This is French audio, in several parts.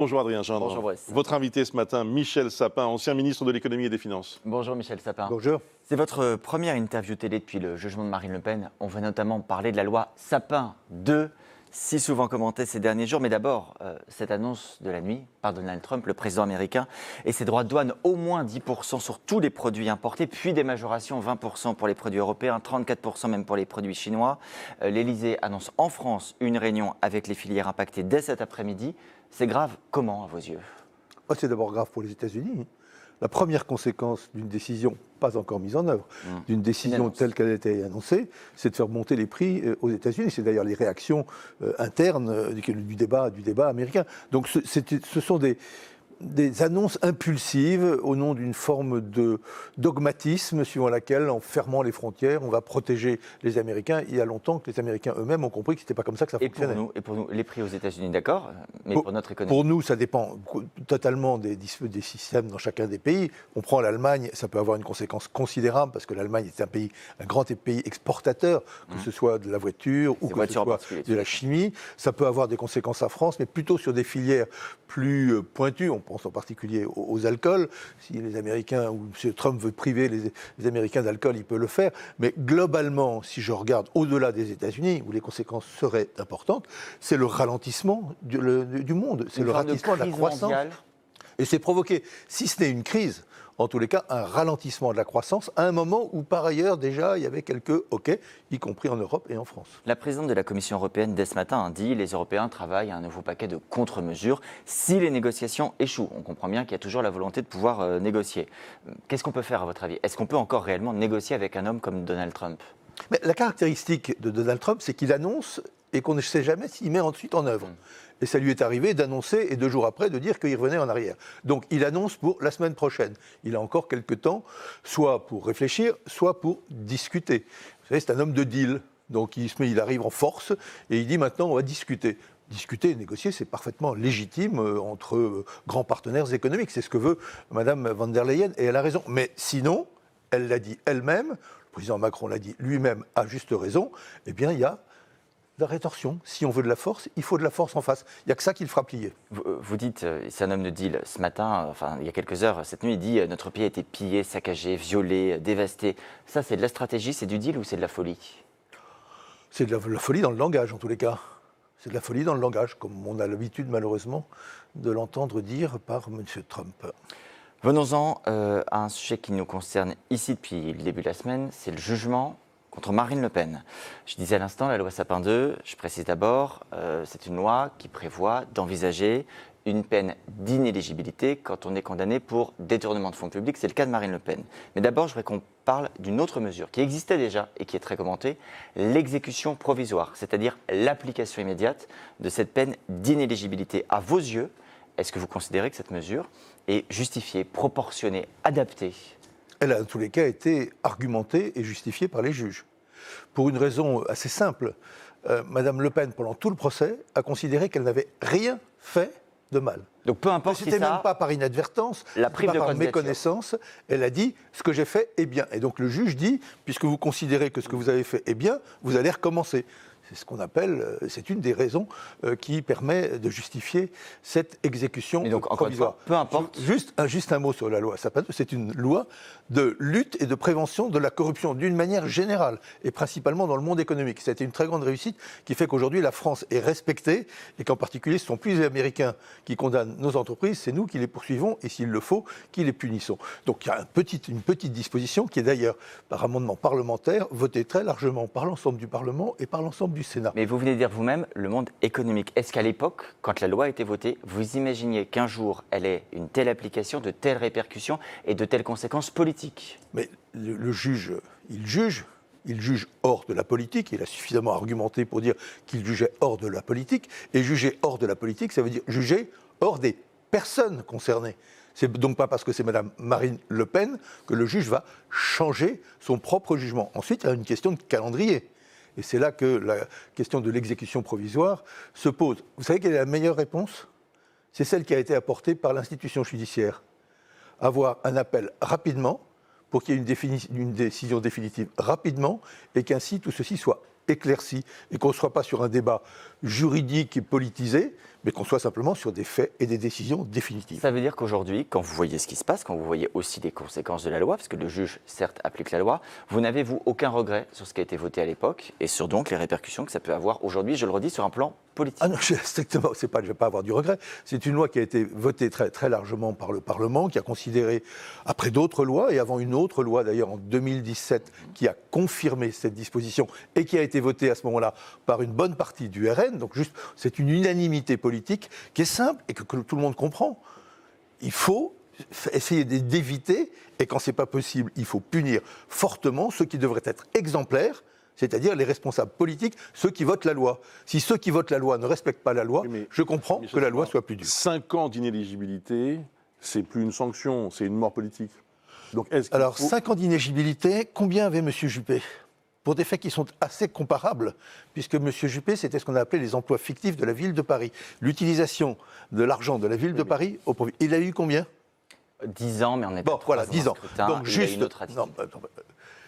Bonjour Adrien Gindre. Bonjour Brice. Votre invité ce matin, Michel Sapin, ancien ministre de l'économie et des finances. Bonjour Michel Sapin. Bonjour. C'est votre première interview télé depuis le jugement de Marine Le Pen. On va notamment parler de la loi Sapin 2, si souvent commentée ces derniers jours. Mais d'abord, cette annonce de la nuit par Donald Trump, le président américain, et ses droits de douane au moins 10% sur tous les produits importés, puis des majorations 20% pour les produits européens, 34% même pour les produits chinois. L'Élysée annonce en France une réunion avec les filières impactées dès cet après-midi. C'est grave comment à vos yeux? C'est d'abord grave pour les États-Unis. La première conséquence d'une décision pas encore mise en œuvre, d'une décision telle qu'elle a été annoncée, c'est de faire monter les prix aux États-Unis. C'est d'ailleurs les réactions internes du débat américain. Donc ce sont des annonces impulsives au nom d'une forme de dogmatisme suivant laquelle, en fermant les frontières, on va protéger les Américains. Il y a longtemps que les Américains eux-mêmes ont compris que ce n'était pas comme ça que ça fonctionnait. Et pour nous, les prix aux États-Unis, d'accord, mais pour notre économie. Pour nous, ça dépend totalement des systèmes dans chacun des pays. On prend l'Allemagne, ça peut avoir une conséquence considérable parce que l'Allemagne est un grand pays exportateur, que ce soit de la voiture ou que ce soit de la chimie. Ça peut avoir des conséquences en France, mais plutôt sur des filières plus pointues. On pense en particulier aux alcools. Si les Américains ou M. Trump veut priver les Américains d'alcool, il peut le faire. Mais globalement, si je regarde au-delà des États-Unis, où les conséquences seraient importantes, c'est le ralentissement du monde, c'est le ralentissement de la croissance. Mondiale. Et c'est provoqué, si ce n'est une crise, en tous les cas, un ralentissement de la croissance à un moment où, par ailleurs, déjà, il y avait quelques hoquets, y compris en Europe et en France. La présidente de la Commission européenne, dès ce matin, a dit que les Européens travaillent à un nouveau paquet de contre-mesures si les négociations échouent. On comprend bien qu'il y a toujours la volonté de pouvoir négocier. Qu'est-ce qu'on peut faire, à votre avis? Est-ce qu'on peut encore réellement négocier avec un homme comme Donald Trump? Mais la caractéristique de Donald Trump, c'est qu'il annonce et qu'on ne sait jamais s'il met ensuite en œuvre. Et ça lui est arrivé d'annoncer et 2 jours après de dire qu'il revenait en arrière. Donc il annonce pour la semaine prochaine. Il a encore quelques temps, soit pour réfléchir, soit pour discuter. Vous savez, c'est un homme de deal. Donc il arrive en force et il dit maintenant on va discuter. Discuter et négocier, c'est parfaitement légitime entre grands partenaires économiques. C'est ce que veut Mme von der Leyen et elle a raison. Mais sinon, elle l'a dit elle-même, le président Macron l'a dit lui-même à juste raison, eh bien il y a la rétorsion. Si on veut de la force, il faut de la force en face. Il n'y a que ça qui le fera plier. Vous dites, c'est un homme de deal. Ce matin, enfin il y a quelques heures, cette nuit, il dit notre pays a été pillé, saccagé, violé, dévasté. Ça, c'est de la stratégie, c'est du deal ou c'est de la folie? C'est de la folie dans le langage, en tous les cas. C'est de la folie dans le langage, comme on a l'habitude, malheureusement, de l'entendre dire par M. Trump. Venons-en à un sujet qui nous concerne ici depuis le début de la semaine, c'est le jugement contre Marine Le Pen. Je disais à l'instant, la loi Sapin 2, je précise d'abord, c'est une loi qui prévoit d'envisager une peine d'inéligibilité quand on est condamné pour détournement de fonds publics. C'est le cas de Marine Le Pen. Mais d'abord, je voudrais qu'on parle d'une autre mesure qui existait déjà et qui est très commentée, l'exécution provisoire, c'est-à-dire l'application immédiate de cette peine d'inéligibilité. À vos yeux, est-ce que vous considérez que cette mesure est justifiée, proportionnée, adaptée? Elle a, en tous les cas, été argumentée et justifiée par les juges. Pour une raison assez simple, Mme Le Pen, pendant tout le procès, a considéré qu'elle n'avait rien fait de mal. Donc peu importe si ça... C'était même pas par inadvertance, pas par méconnaissance. Elle a dit « ce que j'ai fait est bien ». Et donc le juge dit « puisque vous considérez que ce que vous avez fait est bien, vous allez recommencer ». C'est ce qu'on appelle, c'est une des raisons qui permet de justifier cette exécution provisoire. Peu importe. Juste un mot sur la loi Sapin 2, c'est une loi de lutte et de prévention de la corruption d'une manière générale et principalement dans le monde économique. Ça a été une très grande réussite qui fait qu'aujourd'hui la France est respectée et qu'en particulier ce sont plus les Américains qui condamnent nos entreprises, c'est nous qui les poursuivons et s'il le faut, qui les punissons. Donc il y a une petite disposition qui est d'ailleurs par amendement parlementaire votée très largement par l'ensemble du Parlement et par l'ensemble du Sénat. Mais vous venez de dire vous-même le monde économique. Est-ce qu'à l'époque, quand la loi a été votée, vous imaginiez qu'un jour elle ait une telle application, de telles répercussions et de telles conséquences politiques? Mais le juge, il juge hors de la politique. Il a suffisamment argumenté pour dire qu'il jugeait hors de la politique. Et juger hors de la politique, ça veut dire juger hors des personnes concernées. C'est donc pas parce que c'est Mme Marine Le Pen que le juge va changer son propre jugement. Ensuite, il y a une question de calendrier. Et c'est là que la question de l'exécution provisoire se pose. Vous savez quelle est la meilleure réponse? C'est celle qui a été apportée par l'institution judiciaire. Avoir un appel rapidement pour qu'il y ait une décision définitive rapidement et qu'ainsi tout ceci soit éclairci et qu'on ne soit pas sur un débat juridique et politisé, mais qu'on soit simplement sur des faits et des décisions définitives. Ça veut dire qu'aujourd'hui, quand vous voyez ce qui se passe, quand vous voyez aussi les conséquences de la loi, parce que le juge, certes, applique la loi, vous n'avez, vous, aucun regret sur ce qui a été voté à l'époque et sur donc les répercussions que ça peut avoir aujourd'hui, je le redis, sur un plan politique. Ah non, strictement, je ne vais pas avoir du regret. C'est une loi qui a été votée très, très largement par le Parlement, qui a considéré, après d'autres lois, et avant une autre loi d'ailleurs en 2017, qui a confirmé cette disposition et qui a été votée à ce moment-là par une bonne partie du RN. Donc juste, c'est une unanimité politique qui est simple et que tout le monde comprend. Il faut essayer d'éviter, et quand ce n'est pas possible, il faut punir fortement ceux qui devraient être exemplaires, c'est-à-dire les responsables politiques, ceux qui votent la loi. Si ceux qui votent la loi ne respectent pas la loi, je comprends que la loi soit plus dure. 5 ans d'inéligibilité, c'est plus une sanction, c'est une mort politique. Donc, alors, 5 ans d'inéligibilité, combien avait M. Juppé ? Pour des faits qui sont assez comparables, puisque M. Juppé, c'était ce qu'on a appelé les emplois fictifs de la ville de Paris. L'utilisation de l'argent de la ville de Paris au profit. Il a eu combien ? 10 ans, mais on est pas 10 ans. Donc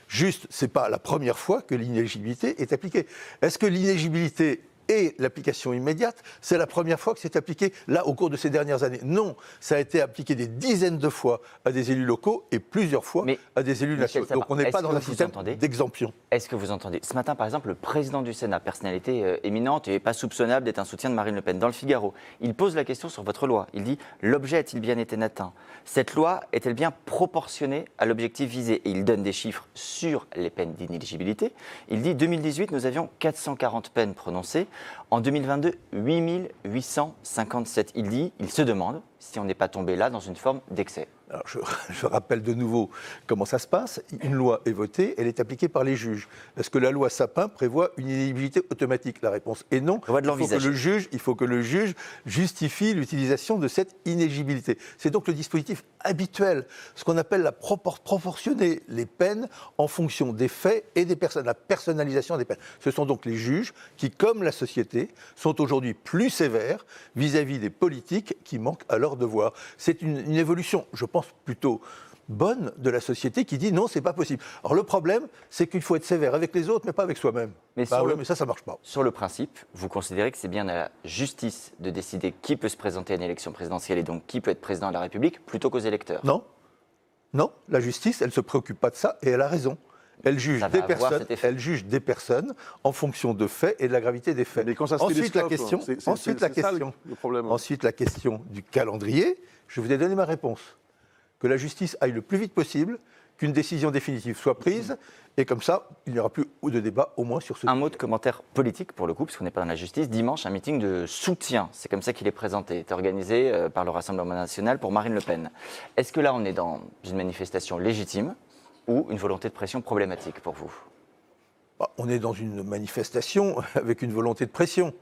juste, c'est pas la première fois que l'inéligibilité est appliquée. Est-ce que l'inéligibilité et l'application immédiate, c'est la première fois que c'est appliqué, là, au cours de ces dernières années? Non, ça a été appliqué des dizaines de fois à des élus locaux et plusieurs fois à des élus nationaux. Donc on n'est pas dans un système d'exemption. Est-ce que vous entendez? Ce matin, par exemple, le président du Sénat, personnalité éminente et pas soupçonnable d'être un soutien de Marine Le Pen, dans le Figaro, il pose la question sur votre loi. Il dit « L'objet a-t-il bien été atteint? Cette loi est-elle bien proportionnée à l'objectif visé ?» Et il donne des chiffres sur les peines d'inéligibilité. Il dit « 2018, nous avions 440 peines prononcées. En 2022, 8857. Il se demande si on n'est pas tombé là dans une forme d'excès. Alors je rappelle de nouveau comment ça se passe. Une loi est votée, elle est appliquée par les juges. Est-ce que la loi Sapin prévoit une inéligibilité automatique? La réponse est non. Il faut que le juge justifie l'utilisation de cette inéligibilité. C'est donc le dispositif habituel, ce qu'on appelle la proportionner les peines en fonction des faits et des personnes, la personnalisation des peines. Ce sont donc les juges qui, comme la société, sont aujourd'hui plus sévères vis-à-vis des politiques qui manquent à leur devoir. C'est une évolution, je pense, plutôt bonne de la société qui dit non, c'est pas possible. Alors le problème, c'est qu'il faut être sévère avec les autres, mais pas avec soi-même. Mais ça marche pas. Sur le principe, vous considérez que c'est bien à la justice de décider qui peut se présenter à une élection présidentielle et donc qui peut être président de la République, plutôt qu'aux électeurs? Non, non, la justice, elle se préoccupe pas de ça et elle a raison. Elle juge des personnes en fonction de faits et de la gravité des faits. Mais quand ça se ensuite, la question du calendrier, je vous ai donné ma réponse. Que la justice aille le plus vite possible, qu'une décision définitive soit prise, et comme ça, il n'y aura plus de débat, au moins sur ce sujet. Un mot de commentaire politique, pour le coup, parce qu'on n'est pas dans la justice. Dimanche, un meeting de soutien, c'est comme ça qu'il est présenté, est organisé par le Rassemblement national pour Marine Le Pen. Est-ce que là, on est dans une manifestation légitime ou une volonté de pression problématique pour vous? On est dans une manifestation avec une volonté de pression.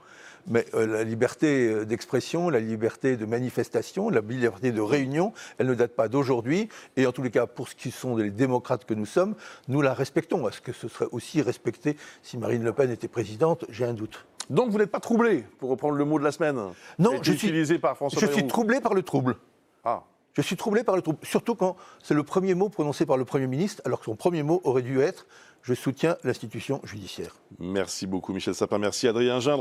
Mais la liberté d'expression, la liberté de manifestation, la liberté de réunion, elle ne date pas d'aujourd'hui. Et en tous les cas, pour ce qui sont des démocrates que nous sommes, nous la respectons. Est-ce que ce serait aussi respecté si Marine Le Pen était présidente? J'ai un doute. Donc vous n'êtes pas troublé, pour reprendre le mot de la semaine? Non, je suis troublé par le trouble. Ah. Je suis troublé par le trouble, surtout quand c'est le premier mot prononcé par le Premier ministre, alors que son premier mot aurait dû être « Je soutiens l'institution judiciaire ». Merci beaucoup Michel Sapin, merci Adrien Gindre.